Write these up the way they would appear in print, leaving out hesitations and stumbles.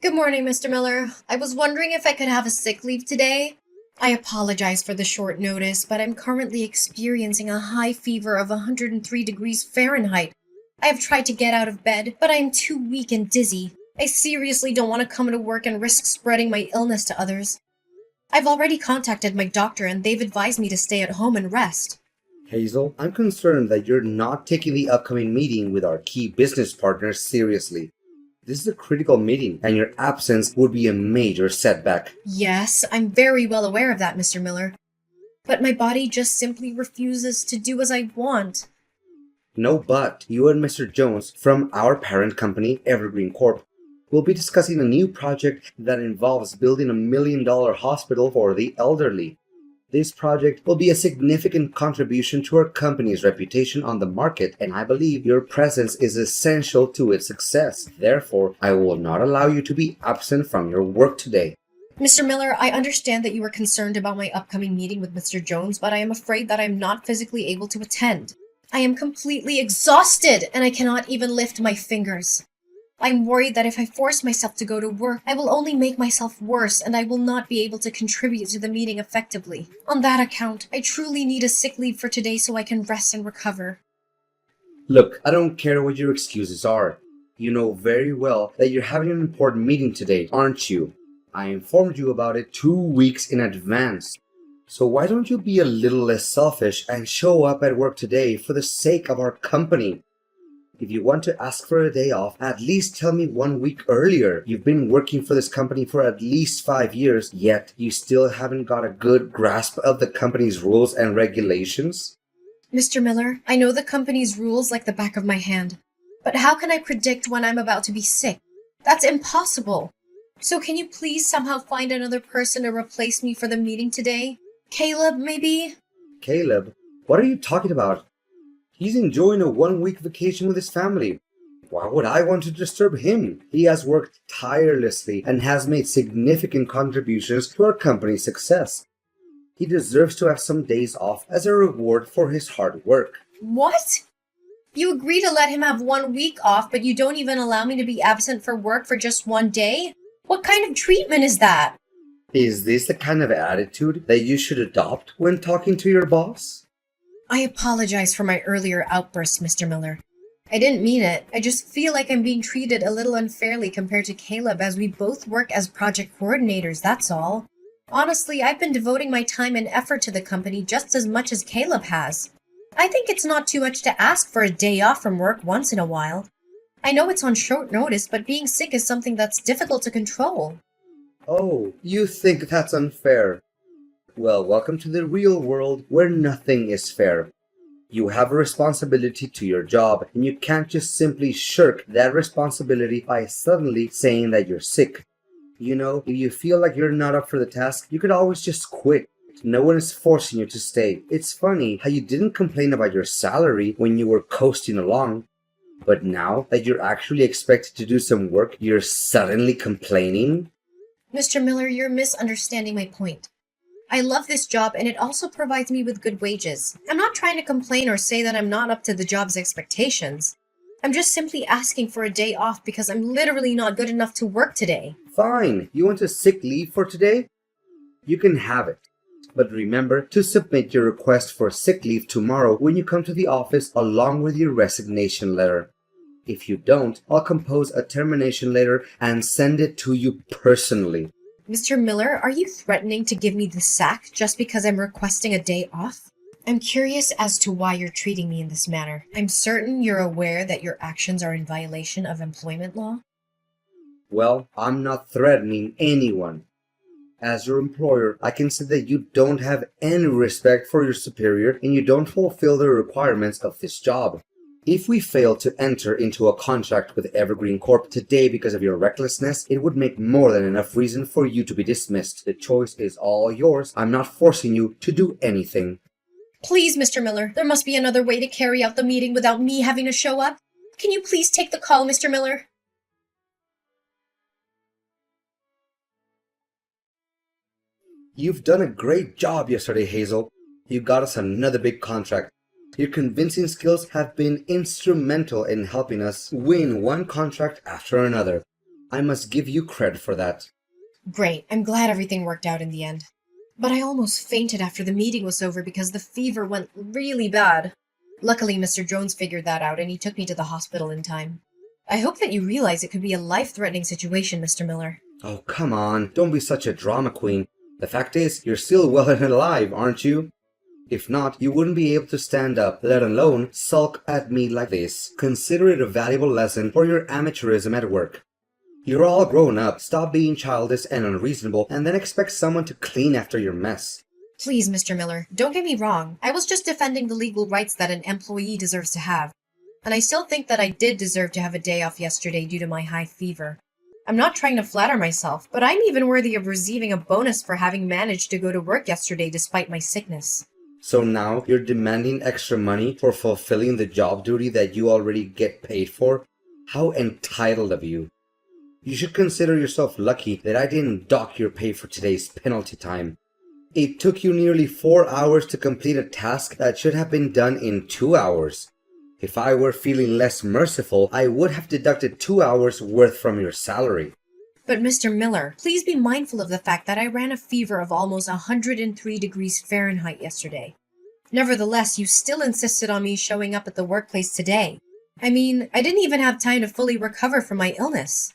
Good morning, Mr. Miller. I was wondering if I could have a sick leave today. I apologize for the short notice, but I'm currently experiencing a high fever of 103 degrees Fahrenheit. I have tried to get out of bed, but I am too weak and dizzy. I seriously don't want to come to work and risk spreading my illness to others. I've already contacted my doctor and they've advised me to stay at home and rest. Hazel, I'm concerned that you're not taking the upcoming meeting with our key business partners seriously. This is a critical meeting, and your absence would be a major setback. Yes, I'm very well aware of that, Mr. Miller. But my body just simply refuses to do as I want. No, but you and Mr. Jones from our parent company, Evergreen Corp, will be discussing a new project that involves building a $1 million hospital for the elderly. This project will be a significant contribution to our company's reputation on the market, and I believe your presence is essential to its success. Therefore, I will not allow you to be absent from your work today. Mr. Miller, I understand that you are concerned about my upcoming meeting with Mr. Jones, but I am afraid that I am not physically able to attend. I am completely exhausted, and I cannot even lift my fingers. I'm worried that if I force myself to go to work, I will only make myself worse and I will not be able to contribute to the meeting effectively. On that account, I truly need a sick leave for today so I can rest and recover. Look, I don't care what your excuses are. You know very well that you're having an important meeting today, aren't you? I informed you about it 2 weeks in advance. So why don't you be a little less selfish and show up at work today for the sake of our company? If you want to ask for a day off, at least tell me 1 week earlier. You've been working for this company for at least 5 years, yet you still haven't got a good grasp of the company's rules and regulations? Mr. Miller, I know the company's rules like the back of my hand. But how can I predict when I'm about to be sick? That's impossible. So can you please somehow find another person to replace me for the meeting today? Caleb, maybe? Caleb? What are you talking about? He's enjoying a 1 week vacation with his family. Why would I want to disturb him? He has worked tirelessly and has made significant contributions to our company's success. He deserves to have some days off as a reward for his hard work. What? You agree to let him have 1 week off, but you don't even allow me to be absent for work for just 1 day? What kind of treatment is that? Is this the kind of attitude that you should adopt when talking to your boss? I apologize for my earlier outburst, Mr. Miller. I didn't mean it. I just feel like I'm being treated a little unfairly compared to Caleb as we both work as project coordinators, that's all. Honestly, I've been devoting my time and effort to the company just as much as Caleb has. I think it's not too much to ask for a day off from work once in a while. I know it's on short notice, but being sick is something that's difficult to control. Oh, you think that's unfair? Well, welcome to the real world where nothing is fair. You have a responsibility to your job, and you can't just simply shirk that responsibility by suddenly saying that you're sick. You know, if you feel like you're not up for the task, you could always just quit. No one is forcing you to stay. It's funny how you didn't complain about your salary when you were coasting along. But now that you're actually expected to do some work, you're suddenly complaining? Mr. Miller, you're misunderstanding my point. I love this job and it also provides me with good wages. I'm not trying to complain or say that I'm not up to the job's expectations. I'm just simply asking for a day off because I'm literally not good enough to work today. Fine, you want a sick leave for today? You can have it. But remember to submit your request for sick leave tomorrow when you come to the office along with your resignation letter. If you don't, I'll compose a termination letter and send it to you personally. Mr. Miller, are you threatening to give me the sack just because I'm requesting a day off? I'm curious as to why you're treating me in this manner. I'm certain you're aware that your actions are in violation of employment law. Well, I'm not threatening anyone. As your employer, I can say that you don't have any respect for your superior and you don't fulfill the requirements of this job. If we fail to enter into a contract with Evergreen Corp today because of your recklessness, it would make more than enough reason for you to be dismissed. The choice is all yours. I'm not forcing you to do anything. Please, Mr. Miller, there must be another way to carry out the meeting without me having to show up. Can you please take the call, Mr. Miller? You've done a great job yesterday, Hazel. You got us another big contract. Your convincing skills have been instrumental in helping us win one contract after another. I must give you credit for that. Great, I'm glad everything worked out in the end. But I almost fainted after the meeting was over because the fever went really bad. Luckily, Mr. Jones figured that out and he took me to the hospital in time. I hope that you realize it could be a life-threatening situation, Mr. Miller. Oh, come on, don't be such a drama queen. The fact is, you're still well and alive, aren't you? If not, you wouldn't be able to stand up, let alone sulk at me like this. Consider it a valuable lesson for your amateurism at work. You're all grown up, stop being childish and unreasonable, and then expect someone to clean after your mess. Please, Mr. Miller, don't get me wrong. I was just defending the legal rights that an employee deserves to have. And I still think that I did deserve to have a day off yesterday due to my high fever. I'm not trying to flatter myself, but I'm even worthy of receiving a bonus for having managed to go to work yesterday despite my sickness. So now you're demanding extra money for fulfilling the job duty that you already get paid for? How entitled of you. You should consider yourself lucky that I didn't dock your pay for today's penalty time. It took you nearly 4 hours to complete a task that should have been done in 2 hours. If I were feeling less merciful, I would have deducted 2 hours worth from your salary. But Mr. Miller, please be mindful of the fact that I ran a fever of almost 103 degrees Fahrenheit yesterday. Nevertheless, you still insisted on me showing up at the workplace today. I mean, I didn't even have time to fully recover from my illness.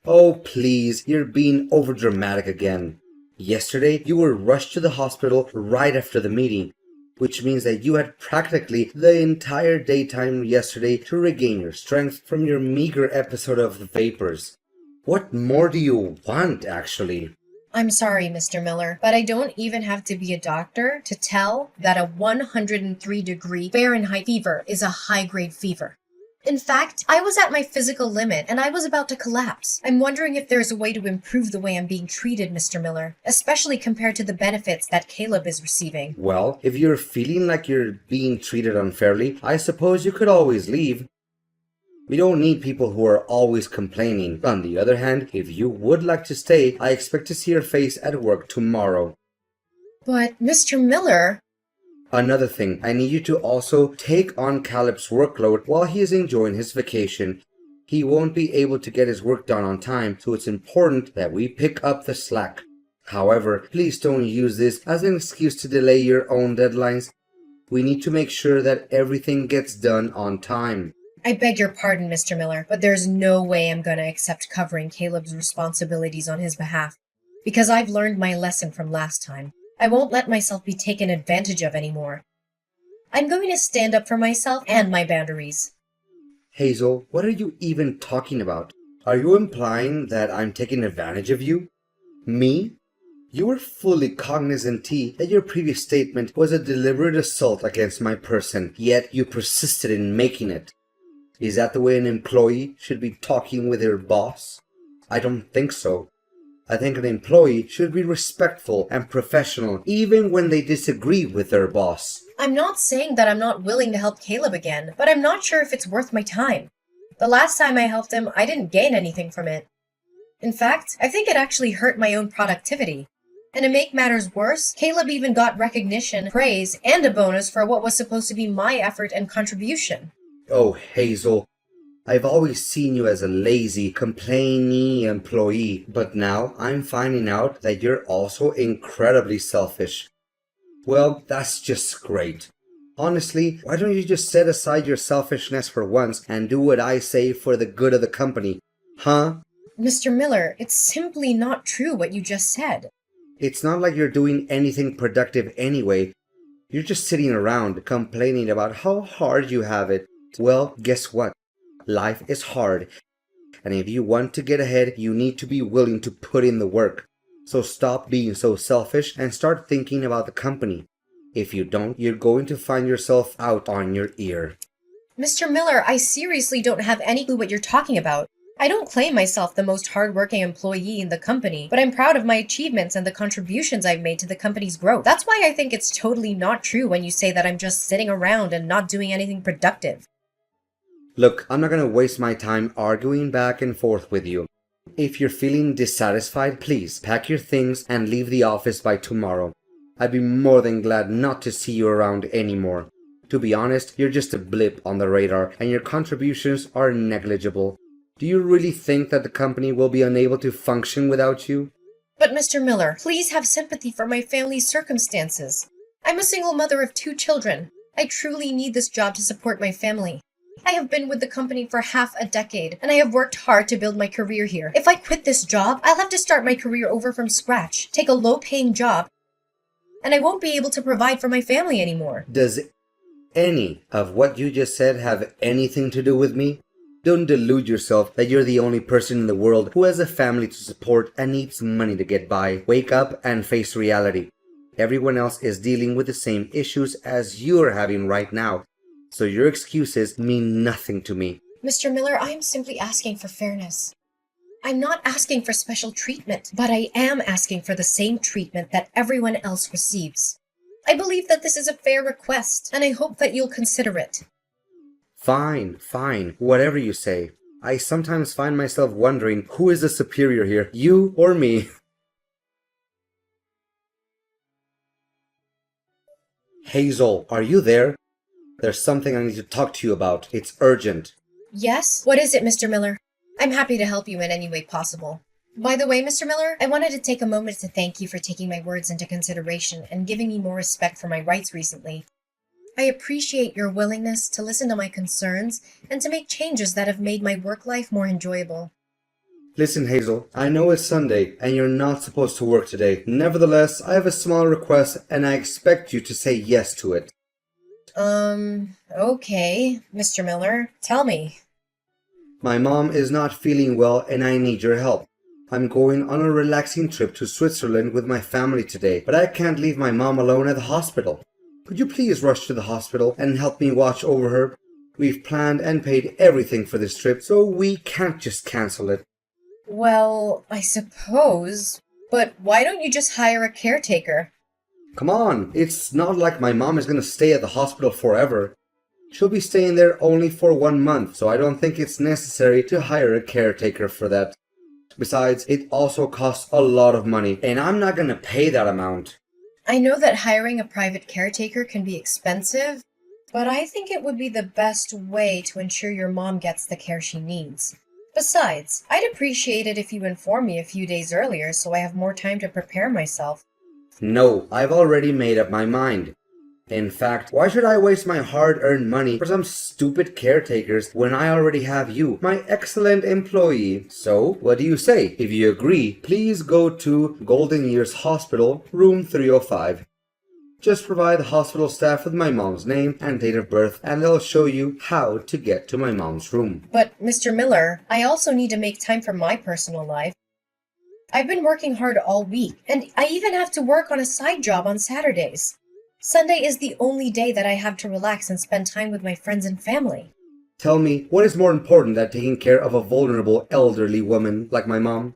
Oh, please, you're being overdramatic again. Yesterday, you were rushed to the hospital right after the meeting, which means that you had practically the entire daytime yesterday to regain your strength from your meager episode of the vapors. What more do you want, actually? I'm sorry, Mr. Miller, but I don't even have to be a doctor to tell that a 103-degree Fahrenheit fever is a high-grade fever. In fact, I was at my physical limit and I was about to collapse. I'm wondering if there's a way to improve the way I'm being treated, Mr. Miller, especially compared to the benefits that Caleb is receiving. Well, if you're feeling like you're being treated unfairly, I suppose you could always leave. We don't need people who are always complaining. On the other hand, if you would like to stay, I expect to see your face at work tomorrow. But, Mr. Miller... Another thing, I need you to also take on Caleb's workload while he is enjoying his vacation. He won't be able to get his work done on time, so it's important that we pick up the slack. However, please don't use this as an excuse to delay your own deadlines. We need to make sure that everything gets done on time. I beg your pardon, Mr. Miller, but there's no way I'm going to accept covering Caleb's responsibilities on his behalf, because I've learned my lesson from last time. I won't let myself be taken advantage of anymore. I'm going to stand up for myself and my boundaries. Hazel, what are you even talking about? Are you implying that I'm taking advantage of you? Me? You were fully cognizant, T, that your previous statement was a deliberate assault against my person, yet you persisted in making it. Is that the way an employee should be talking with their boss? I don't think so. I think an employee should be respectful and professional even when they disagree with their boss. I'm not saying that I'm not willing to help Caleb again, but I'm not sure if it's worth my time. The last time I helped him, I didn't gain anything from it. In fact, I think it actually hurt my own productivity. And to make matters worse, Caleb even got recognition, praise, and a bonus for what was supposed to be my effort and contribution. Oh, Hazel. I've always seen you as a lazy, complaining employee, but now I'm finding out that you're also incredibly selfish. Well, that's just great. Honestly, why don't you just set aside your selfishness for once and do what I say for the good of the company? Huh? Mr. Miller, it's simply not true what you just said. It's not like you're doing anything productive anyway. You're just sitting around complaining about how hard you have it. Well, guess what? Life is hard, and if you want to get ahead, you need to be willing to put in the work. So stop being so selfish and start thinking about the company. If you don't, you're going to find yourself out on your ear. Mr. Miller, I seriously don't have any clue what you're talking about. I don't claim myself the most hardworking employee in the company, but I'm proud of my achievements and the contributions I've made to the company's growth. That's why I think it's totally not true when you say that I'm just sitting around and not doing anything productive. Look, I'm not going to waste my time arguing back and forth with you. If you're feeling dissatisfied, please pack your things and leave the office by tomorrow. I'd be more than glad not to see you around anymore. To be honest, you're just a blip on the radar and your contributions are negligible. Do you really think that the company will be unable to function without you? But Mr. Miller, please have sympathy for my family's circumstances. I'm a single mother of 2 children. I truly need this job to support my family. I have been with the company for half a decade, and I have worked hard to build my career here. If I quit this job, I'll have to start my career over from scratch, take a low-paying job, and I won't be able to provide for my family anymore. Does any of what you just said have anything to do with me? Don't delude yourself that you're the only person in the world who has a family to support and needs money to get by. Wake up and face reality. Everyone else is dealing with the same issues as you're having right now. So your excuses mean nothing to me. Mr. Miller, I am simply asking for fairness. I'm not asking for special treatment, but I am asking for the same treatment that everyone else receives. I believe that this is a fair request, and I hope that you'll consider it. Fine, whatever you say. I sometimes find myself wondering who is the superior here, you or me? Hazel, are you there? There's something I need to talk to you about. It's urgent. Yes? What is it, Mr. Miller? I'm happy to help you in any way possible. By the way, Mr. Miller, I wanted to take a moment to thank you for taking my words into consideration and giving me more respect for my rights recently. I appreciate your willingness to listen to my concerns and to make changes that have made my work life more enjoyable. Listen, Hazel, I know it's Sunday and you're not supposed to work today. Nevertheless, I have a small request and I expect you to say yes to it. Okay, Mr. Miller, tell me. My mom is not feeling well and I need your help. I'm going on a relaxing trip to Switzerland with my family today, but I can't leave my mom alone at the hospital. Could you please rush to the hospital and help me watch over her? We've planned and paid everything for this trip, so we can't just cancel it. Well, I suppose, but why don't you just hire a caretaker? Come on, it's not like my mom is going to stay at the hospital forever. She'll be staying there only for 1 month, so I don't think it's necessary to hire a caretaker for that. Besides, it also costs a lot of money, and I'm not going to pay that amount. I know that hiring a private caretaker can be expensive, but I think it would be the best way to ensure your mom gets the care she needs. Besides, I'd appreciate it if you informed me a few days earlier so I have more time to prepare myself. No, I've already made up my mind. In fact, why should I waste my hard-earned money for some stupid caretakers when I already have you, my excellent employee? So, what do you say? If you agree, please go to Golden Years Hospital, room 305. Just provide the hospital staff with my mom's name and date of birth, and they'll show you how to get to my mom's room. But, Mr. Miller, I also need to make time for my personal life. I've been working hard all week, and I even have to work on a side job on Saturdays. Sunday is the only day that I have to relax and spend time with my friends and family. Tell me, what is more important than taking care of a vulnerable elderly woman like my mom?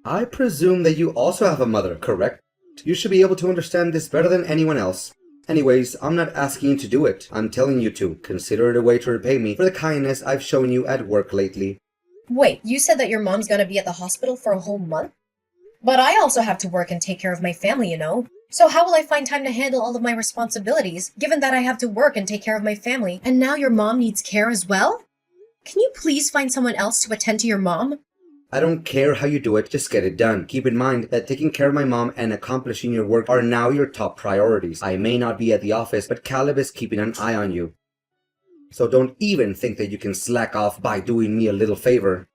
I presume that you also have a mother, correct? You should be able to understand this better than anyone else. Anyways, I'm not asking you to do it. I'm telling you to. Consider it a way to repay me for the kindness I've shown you at work lately. Wait, you said that your mom's gonna be at the hospital for a whole month? But I also have to work and take care of my family, you know? So how will I find time to handle all of my responsibilities, given that I have to work and take care of my family, and now your mom needs care as well? Can you please find someone else to attend to your mom? I don't care how you do it, just get it done. Keep in mind that taking care of my mom and accomplishing your work are now your top priorities. I may not be at the office, but Caleb is keeping an eye on you. So don't even think that you can slack off by doing me a little favor.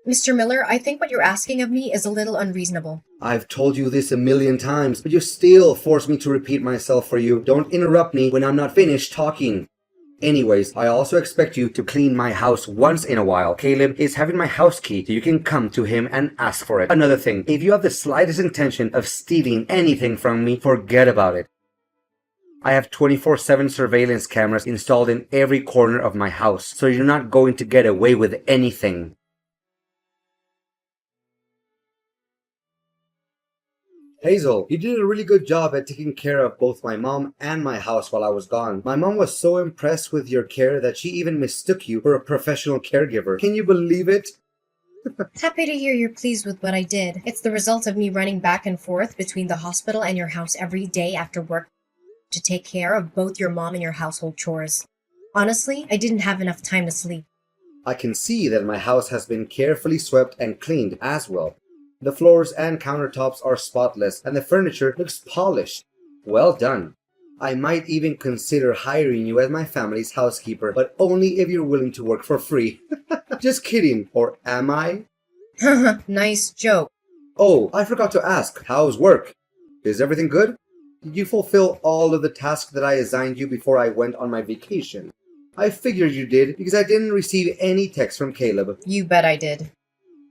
Mr. Miller, I think what you're asking of me is a little unreasonable. I've told you this 1,000,000 times, but you still force me to repeat myself for you. Don't interrupt me when I'm not finished talking. Anyways, I also expect you to clean my house once in a while. Caleb is having my house key, so you can come to him and ask for it. Another thing, if you have the slightest intention of stealing anything from me, forget about it. I have 24/7 surveillance cameras installed in every corner of my house, so you're not going to get away with anything. Hazel, you did a really good job at taking care of both my mom and my house while I was gone. My mom was so impressed with your care that she even mistook you for a professional caregiver. Can you believe it? Happy to hear you're pleased with what I did. It's the result of me running back and forth between the hospital and your house every day after work to take care of both your mom and your household chores. Honestly, I didn't have enough time to sleep. I can see that my house has been carefully swept and cleaned as well. The floors and countertops are spotless and the furniture looks polished. Well done. I might even consider hiring you as my family's housekeeper, but only if you're willing to work for free. Just kidding, or am I? Nice joke. Oh, I forgot to ask, how's work? Is everything good? Did you fulfill all of the tasks that I assigned you before I went on my vacation? I figured you did because I didn't receive any text from Caleb. You bet I did.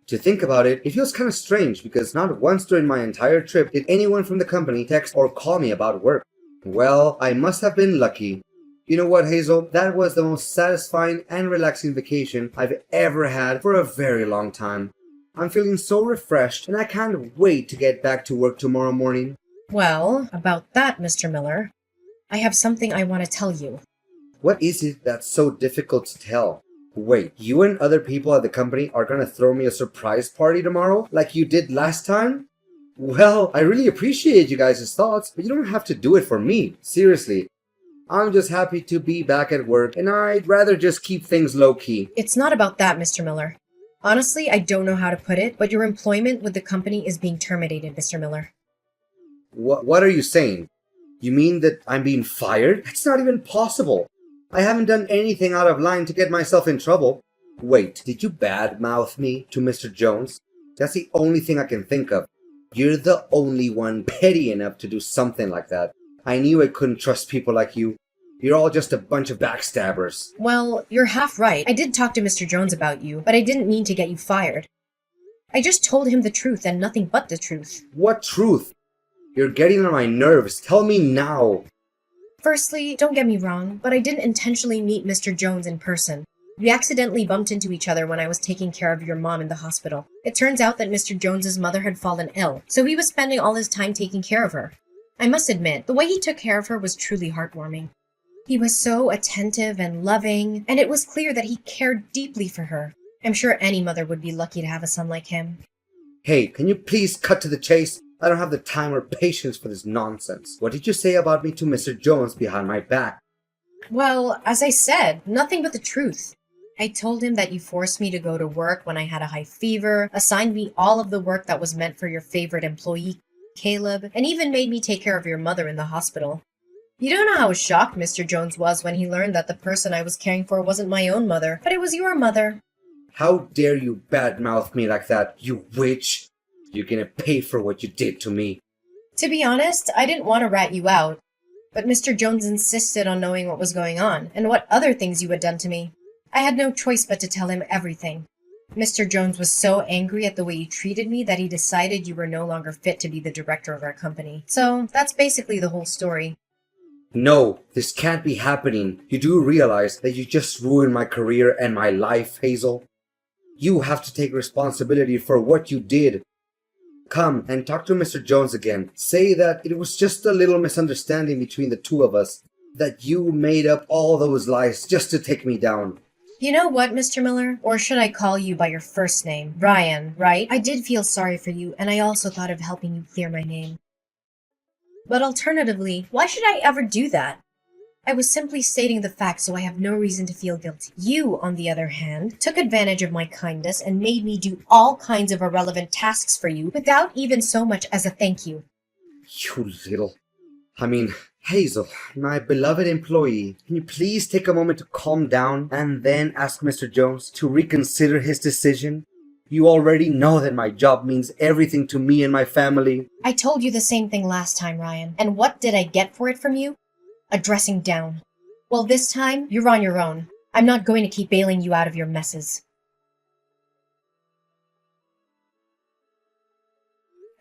To think about it, it feels kind of strange because not once during my entire trip did anyone from the company text or call me about work. Well, I must have been lucky. You know what, Hazel? That was the most satisfying and relaxing vacation I've ever had for a very long time. I'm feeling so refreshed and I can't wait to get back to work tomorrow morning. Well, about that, Mr. Miller, I have something I want to tell you. What is it that's so difficult to tell? Wait, you and other people at the company are gonna throw me a surprise party tomorrow like you did last time? Well, I really appreciate you guys' thoughts, but you don't have to do it for me. Seriously. I'm just happy to be back at work, and I'd rather just keep things low-key. It's not about that, Mr. Miller. Honestly, I don't know how to put it, but your employment with the company is being terminated, Mr. Miller. What are you saying? You mean that I'm being fired? That's not even possible. I haven't done anything out of line to get myself in trouble. Wait, did you badmouth me to Mr. Jones? That's the only thing I can think of. You're the only one petty enough to do something like that. I knew I couldn't trust people like you. You're all just a bunch of backstabbers. Well, you're half right. I did talk to Mr. Jones about you, but I didn't mean to get you fired. I just told him the truth and nothing but the truth. What truth? You're getting on my nerves. Tell me now. Firstly, don't get me wrong, but I didn't intentionally meet Mr. Jones in person. We accidentally bumped into each other when I was taking care of your mom in the hospital. It turns out that Mr. Jones's mother had fallen ill, so he was spending all his time taking care of her. I must admit, the way he took care of her was truly heartwarming. He was so attentive and loving, and it was clear that he cared deeply for her. I'm sure any mother would be lucky to have a son like him. Hey, can you please cut to the chase? I don't have the time or patience for this nonsense. What did you say about me to Mr. Jones behind my back? Well, as I said, nothing but the truth. I told him that you forced me to go to work when I had a high fever, assigned me all of the work that was meant for your favorite employee, Caleb, and even made me take care of your mother in the hospital. You don't know how shocked Mr. Jones was when he learned that the person I was caring for wasn't my own mother, but it was your mother. How dare you badmouth me like that, you witch? You're gonna pay for what you did to me. To be honest, I didn't want to rat you out, but Mr. Jones insisted on knowing what was going on and what other things you had done to me. I had no choice but to tell him everything. Mr. Jones was so angry at the way you treated me that he decided you were no longer fit to be the director of our company. So that's basically the whole story. No, this can't be happening. You do realize that you just ruined my career and my life, Hazel? You have to take responsibility for what you did. Come and talk to Mr. Jones again. Say that it was just a little misunderstanding between the two of us. That you made up all those lies just to take me down. You know what, Mr. Miller? Or should I call you by your first name? Ryan, right? I did feel sorry for you, and I also thought of helping you clear my name. But alternatively, why should I ever do that? I was simply stating the facts, so I have no reason to feel guilty. You, on the other hand, took advantage of my kindness and made me do all kinds of irrelevant tasks for you without even so much as a thank you. You little... Hazel, my beloved employee, can you please take a moment to calm down and then ask Mr. Jones to reconsider his decision? You already know that my job means everything to me and my family. I told you the same thing last time, Ryan. And what did I get for it from you? A dressing down. Well, this time, you're on your own. I'm not going to keep bailing you out of your messes.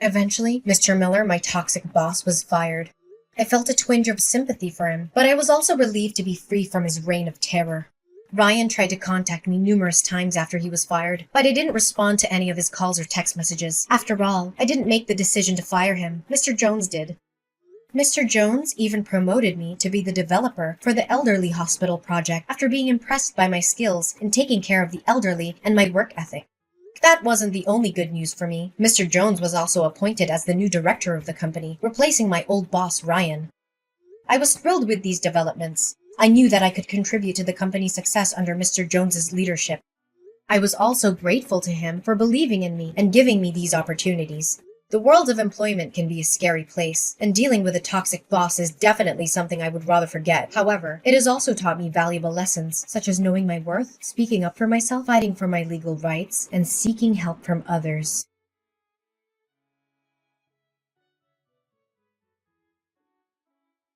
Eventually, Mr. Miller, my toxic boss, was fired. I felt a twinge of sympathy for him, but I was also relieved to be free from his reign of terror. Ryan tried to contact me numerous times after he was fired, but I didn't respond to any of his calls or text messages. After all, I didn't make the decision to fire him. Mr. Jones did. Mr. Jones even promoted me to be the developer for the elderly hospital project after being impressed by my skills in taking care of the elderly and my work ethic. That wasn't the only good news for me. Mr. Jones was also appointed as the new director of the company, replacing my old boss, Ryan. I was thrilled with these developments. I knew that I could contribute to the company's success under Mr. Jones's leadership. I was also grateful to him for believing in me and giving me these opportunities. The world of employment can be a scary place, and dealing with a toxic boss is definitely something I would rather forget. However, it has also taught me valuable lessons, such as knowing my worth, speaking up for myself, fighting for my legal rights, and seeking help from others.